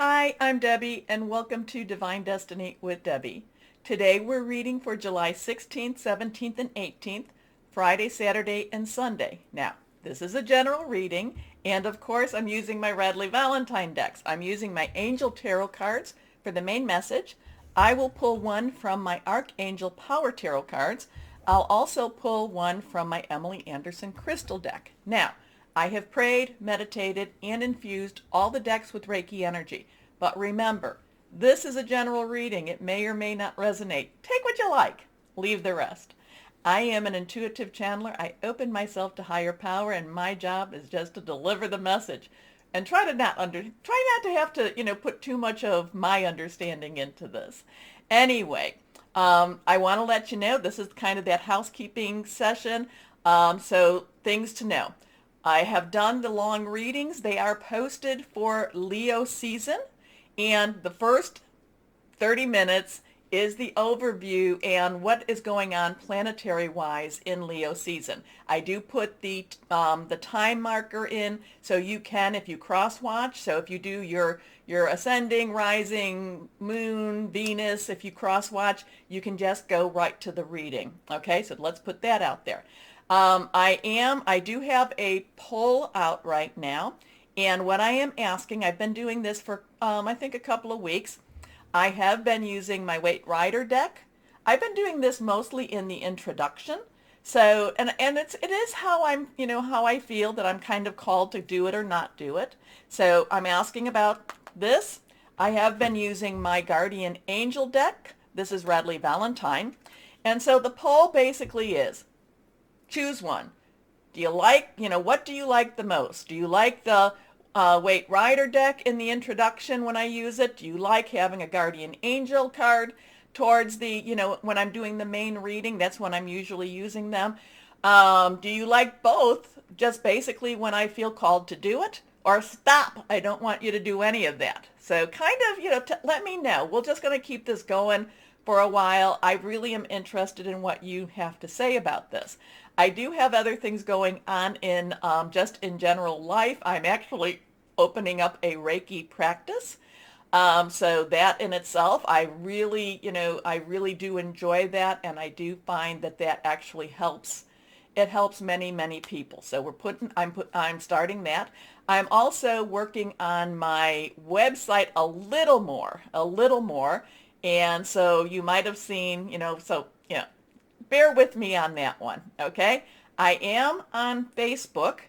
Hi, I'm Debbie, and welcome to Divine Destiny with Debbie. Today we're reading for July 16th, 17th, and 18th, Friday, Saturday, and Sunday. Now, this is a general reading, and of course I'm using my Radley Valentine decks. I'm using my Angel Tarot cards for the main message. I will pull one from my Archangel Power Tarot cards. I'll also pull one from my Emily Anderson Crystal deck. Now, I have prayed, meditated, and infused all the decks with Reiki energy. But remember, this is a general reading. It may or may not resonate. Take what you like. Leave the rest. I am an intuitive channeler. I open myself to higher power, and my job is just to deliver the message. And try not to have to, put too much of my understanding into this. Anyway, I want to let you know this is kind of that housekeeping session. So things to know. I have done the long readings. They are posted for Leo season. And the first 30 minutes is the overview and what is going on planetary-wise in Leo season. I do put the time marker in so you can, if you cross-watch, so if you do your ascending, rising, moon, Venus, if you cross-watch, you can just go right to the reading. Okay, so let's put that out there. I do have a poll out right now. And what I am asking, I've been doing this for, I think a couple of weeks. I have been using my Weight Rider deck. I've been doing this mostly in the introduction. So, and it is how how I feel that I'm kind of called to do it or not do it. So I'm asking about this. I have been using my Guardian Angel deck. This is Radley Valentine. And so the poll basically is, choose one. Do you like, what do you like the most? Do you like the Weight Rider deck in the introduction when I use it? Do you like having a Guardian Angel card towards the, when I'm doing the main reading? That's when I'm usually using them. Do you like both just basically when I feel called to do it? Or stop, I don't want you to do any of that. So kind of, let me know. We're just going to keep this going for a while. I really am interested in what you have to say about this. I do have other things going on in just in general life. I'm actually opening up a Reiki practice. So that in itself, I really do enjoy that, and I do find that that actually helps. It helps many, many people. So I'm starting that. I'm also working on my website a little more. And so you might have seen, bear with me on that one, okay? I am on Facebook.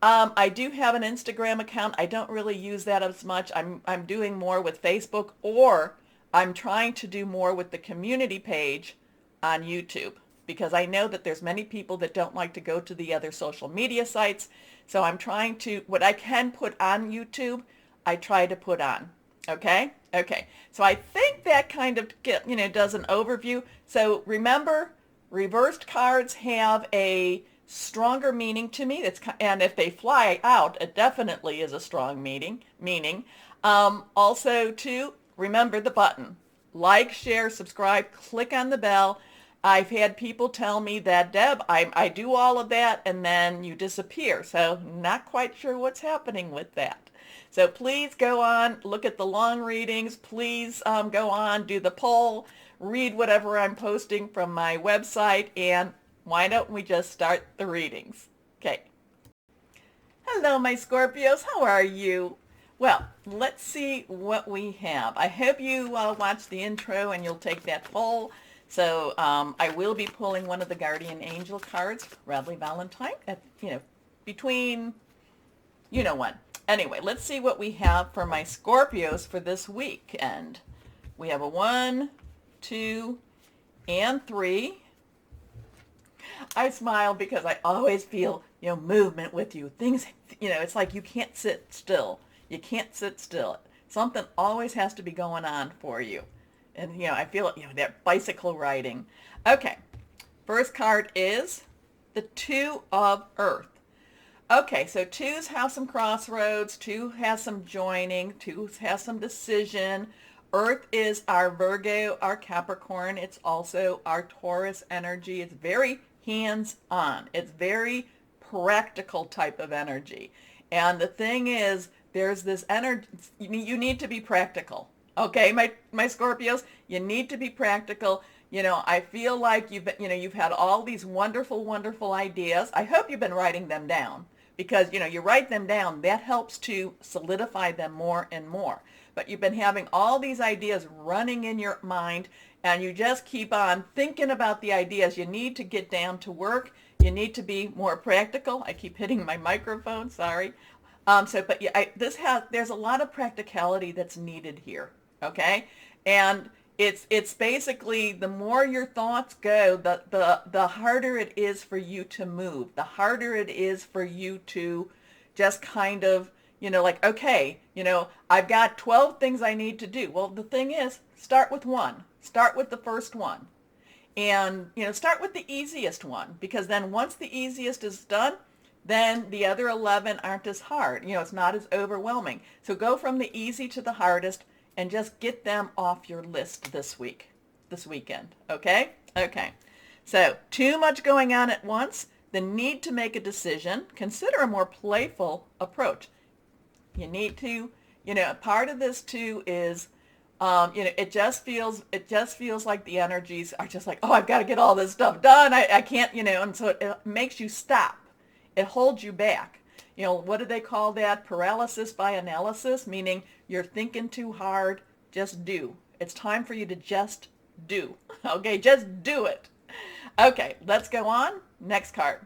I do have an Instagram account. I don't really use that as much. I'm doing more with Facebook, or I'm trying to do more with the community page on YouTube, because I know that there's many people that don't like to go to the other social media sites. So I'm trying to, what I can put on YouTube, I try to put on. Okay? Okay. So I think that kind of does an overview. So remember, reversed cards have a stronger meaning to me. And if they fly out, it definitely is a strong meaning. Also, too, remember the button. Like, share, subscribe, click on the bell. I've had people tell me that, Deb, I do all of that and then you disappear. So not quite sure what's happening with that. So please go on, look at the long readings. Please go on, do the poll, read whatever I'm posting from my website, and why don't we just start the readings? Okay. Hello, my Scorpios. How are you? Well, let's see what we have. I hope you watch the intro and you'll take that poll. So I will be pulling one of the Guardian Angel cards, Radley Valentine, between, when. Anyway, let's see what we have for my Scorpios for this weekend. We have a 1, 2, and 3. I smile because I always feel, movement with you. Things, it's like you can't sit still. You can't sit still. Something always has to be going on for you. And, I feel, that bicycle riding. Okay. First card is the 2 of Earth. Okay, so 2s have some crossroads, 2 has some joining, 2 has some decision. Earth is our Virgo, our Capricorn. It's also our Taurus energy. It's very hands-on. It's very practical type of energy. And the thing is, there's this energy. You need to be practical. Okay, my Scorpios, you need to be practical. I feel like you've had all these wonderful, wonderful ideas. I hope you've been writing them down because, you write them down. That helps to solidify them more and more. But you've been having all these ideas running in your mind, and you just keep on thinking about the ideas. You need to get down to work. You need to be more practical. I keep hitting my microphone, sorry. But yeah, there's a lot of practicality that's needed here, okay? And it's basically the more your thoughts go, the harder it is for you to move, the harder it is for you to just kind of, like, okay, I've got 12 things I need to do. Well, the thing is, start with one. Start with the first one. And, start with the easiest one, because then once the easiest is done, then the other 11 aren't as hard. It's not as overwhelming. So go from the easy to the hardest and just get them off your list this weekend. Okay? Okay. So too much going on at once, the need to make a decision. Consider a more playful approach. You need to, part of this too is, it just feels like the energies are just like, oh, I've got to get all this stuff done. I can't, and so it makes you stop. It holds you back. What do they call that? Paralysis by analysis, meaning you're thinking too hard. Just do. It's time for you to just do. Okay, just do it. Okay, let's go on. Next card.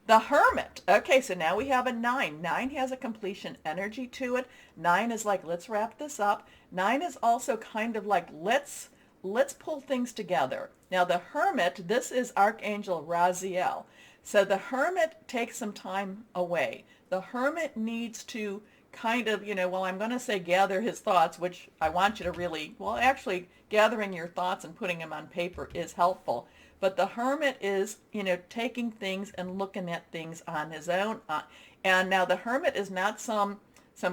The Hermit. Okay, so now we have a 9. 9 has a completion energy to it. 9 is like, let's wrap this up. 9 is also kind of like, let's pull things together. Now the Hermit, this is Archangel Raziel. So the Hermit takes some time away. The Hermit needs to kind of, I'm going to say gather his thoughts, which I want you to really, actually gathering your thoughts and putting them on paper is helpful. But the Hermit is, taking things and looking at things on his own. And now the Hermit is not some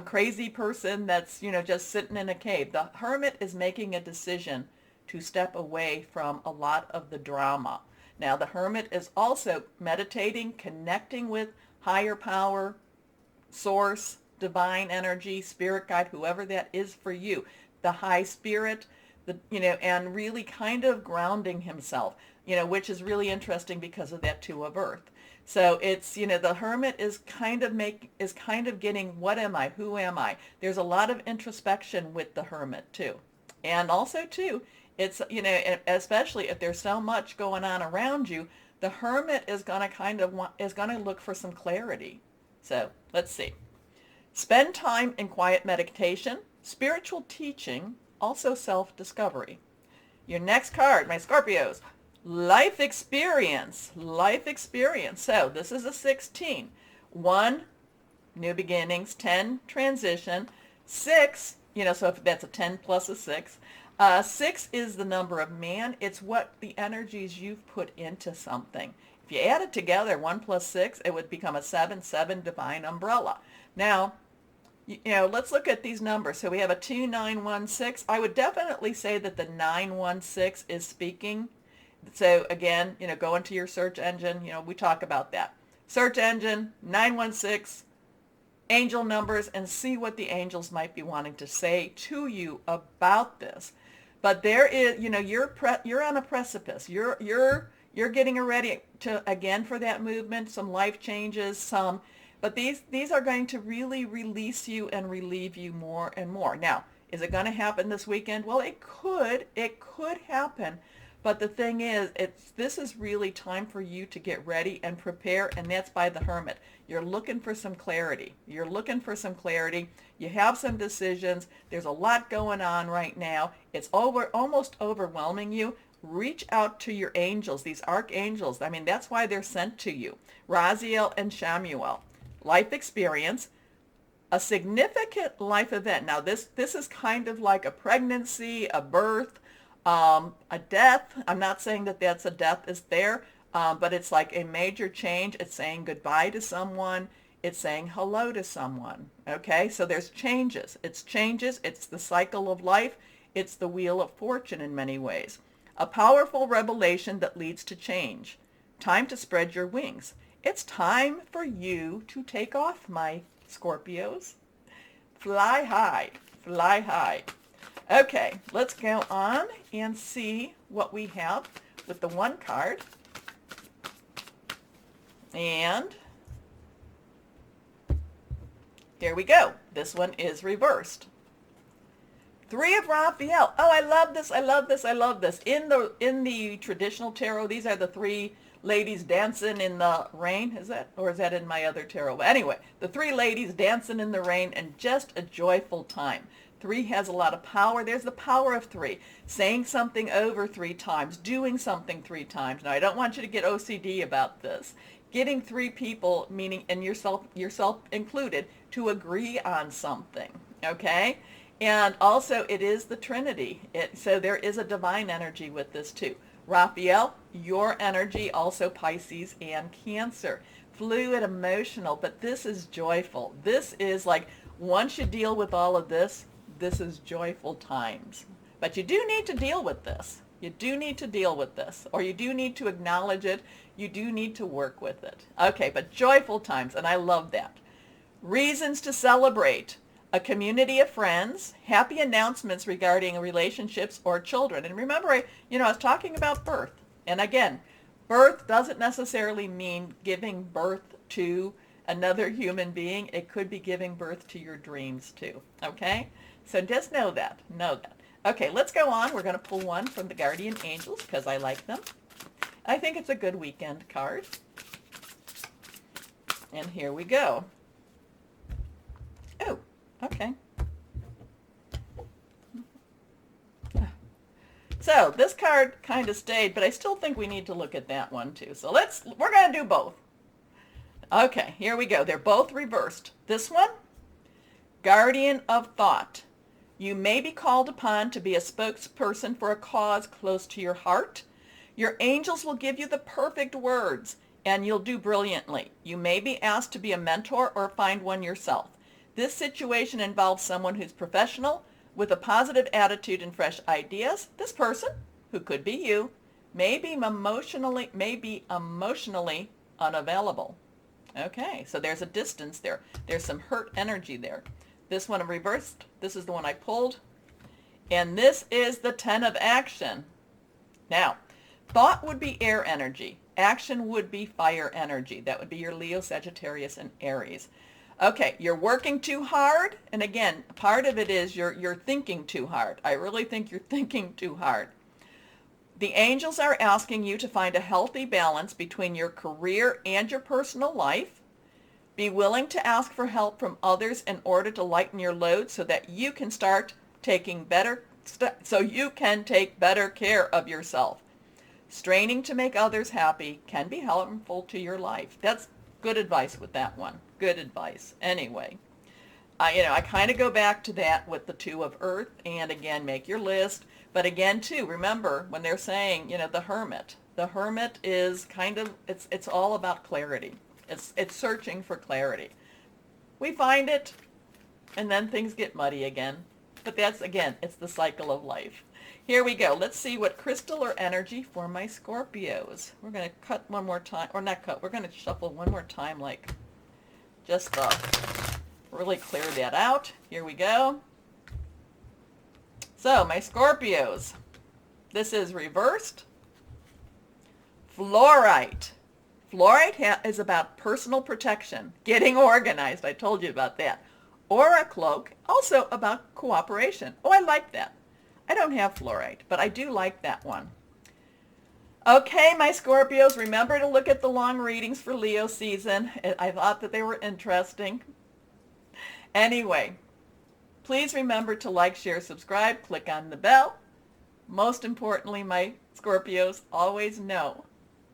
crazy person that's, just sitting in a cave. The Hermit is making a decision to step away from a lot of the drama. Now, the Hermit is also meditating, connecting with higher power, source, divine energy, spirit guide, whoever that is for you, the high spirit, and really kind of grounding himself, which is really interesting because of that 2 of Earth. So it's, the Hermit is kind of getting, what am I? Who am I? There's a lot of introspection with the Hermit too. And also too, it's, especially if there's so much going on around you, the Hermit is going to look for some clarity. So let's see. Spend time in quiet meditation, spiritual teaching, also self-discovery. Your next card, my Scorpios, life experience. Life experience. So this is a 16. 1, new beginnings. 10, transition. 6, so if that's a 10 plus a 6. 6 is the number of man. It's what the energies you've put into something. If you add it together, 1 plus 6, it would become a 7, 7 divine umbrella. Now, let's look at these numbers. So we have a 2916. I would definitely say that the 916 is speaking. So again, go into your search engine. We talk about that. Search engine, 916, angel numbers, and see what the angels might be wanting to say to you about this. But there is, you're on a precipice. You're getting ready to, again, for that movement, some life changes, but these are going to really release you and relieve you more and more. Now, is it going to happen this weekend? Well, it could happen. But the thing is, this is really time for you to get ready and prepare, and that's by the Hermit. You're looking for some clarity. You have some decisions. There's a lot going on right now. It's almost overwhelming you. Reach out to your angels, these archangels. I mean, that's why they're sent to you. Raziel and Shamuel. Life experience, a significant life event. Now, this is kind of like a pregnancy, a birth, a death. I'm not saying that that's a death is there, but it's like a major change. It's saying goodbye to someone. It's saying hello to someone. Okay, so there's changes. It's changes. It's the cycle of life. It's the wheel of fortune in many ways. A powerful revelation that leads to change. Time to spread your wings. It's time for you to take off, my Scorpios. Fly high. Fly high. Okay, let's go on and see what we have with the one card. And here we go. This one is reversed. Three of Raphael. Oh, I love this. I love this. I love this. In the traditional tarot, these are the three ladies dancing in the rain. Is that, or is that in my other tarot? But anyway, the three ladies dancing in the rain, and just a joyful time. Three has a lot of power. There's the power of three. Saying something over 3 times, doing something 3 times. Now, I don't want you to get OCD about this. Getting 3 people, meaning, and yourself included, to agree on something. Okay? And also, it is the Trinity. So there is a divine energy with this too. Raphael, your energy, also Pisces and Cancer. Fluid, emotional, but this is joyful. This is like, once you deal with all of this, this is joyful times. But you do need to deal with this. You do need to deal with this, or you do need to acknowledge it. You do need to work with it. Okay, but joyful times, and I love that. Reasons to celebrate. A community of friends, happy announcements regarding relationships or children. And remember, I was talking about birth. And again, birth doesn't necessarily mean giving birth to another human being. It could be giving birth to your dreams too. Okay? So just know that. Know that. Okay, let's go on. We're going to pull one from the Guardian Angels because I like them. I think it's a good weekend card. And here we go. Oh. Okay. So this card kind of stayed, but I still think we need to look at that one too. So we're going to do both. Okay, here we go. They're both reversed. This one, Guardian of Thought. You may be called upon to be a spokesperson for a cause close to your heart. Your angels will give you the perfect words, and you'll do brilliantly. You may be asked to be a mentor or find one yourself. This situation involves someone who's professional, with a positive attitude and fresh ideas. This person, who could be you, may be emotionally unavailable. Okay, so there's a distance there. There's some hurt energy there. This one reversed. This is the one I pulled. And this is the 10 of action. Now, thought would be air energy. Action would be fire energy. That would be your Leo, Sagittarius, and Aries. Okay, you're working too hard, and again, part of it is you're thinking too hard. I really think you're thinking too hard. The angels are asking you to find a healthy balance between your career and your personal life. Be willing to ask for help from others in order to lighten your load so that you can take better care of yourself. Straining to make others happy can be harmful to your life. That's good advice with that one. Good advice. Anyway, I kind of go back to that with the 2 of Earth, and again, make your list. But again, too, remember when they're saying, the Hermit. The Hermit is kind of, it's all about clarity. It's searching for clarity. We find it, and then things get muddy again. But that's, again, it's the cycle of life. Here we go. Let's see what crystal or energy for my Scorpios. We're going to cut one more time, or not cut, we're going to shuffle one more time, like just really clear that out. Here we go. So, my Scorpios. This is reversed. Fluorite. Fluorite is about personal protection, getting organized. I told you about that. Aura cloak, also about cooperation. Oh, I like that. I don't have fluorite, but I do like that one. Okay, my Scorpios, remember to look at the long readings for Leo season. I thought that they were interesting. Anyway, please remember to like, share, subscribe, click on the bell. Most importantly, my Scorpios, always know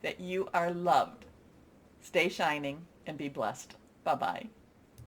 that you are loved. Stay shining and be blessed. Bye-bye.